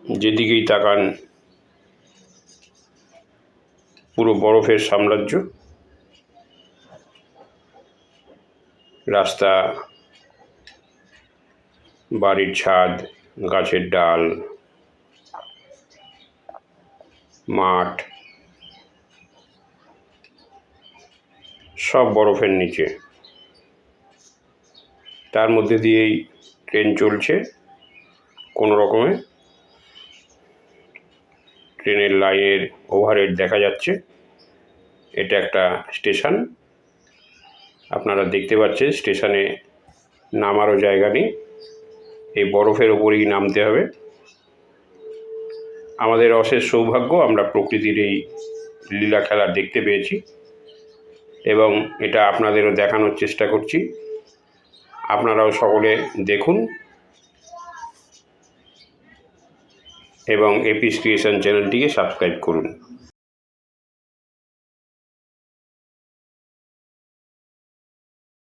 যেদিকেই তাকান পুরো বরফের সাম্রাজ্য। রাস্তা, বাড়ির ছাদ, গাছের ডাল, মাঠ, সব বরফের নিচে। তার মধ্যে দিয়েই ট্রেন চলছে কোনো রকমে। ট্রেনের লাইনের ওভারহেড দেখা যাচ্ছে। এটা একটা স্টেশন। আপনারা দেখতে পাচ্ছেন স্টেশনে নামারও জায়গা নেই, এই বরফের ওপরেই নামতে হবে। আমাদের অশেষ সৌভাগ্য, আমরা প্রকৃতির এই লীলা খেলা দেখতে পেয়েছি এবং এটা আপনাদেরও দেখানোর চেষ্টা করছি। আপনারাও সকলে দেখুন এবং এপিস ক্রিয়েশন চ্যানেলটিকে সাবস্ক্রাইব করুন।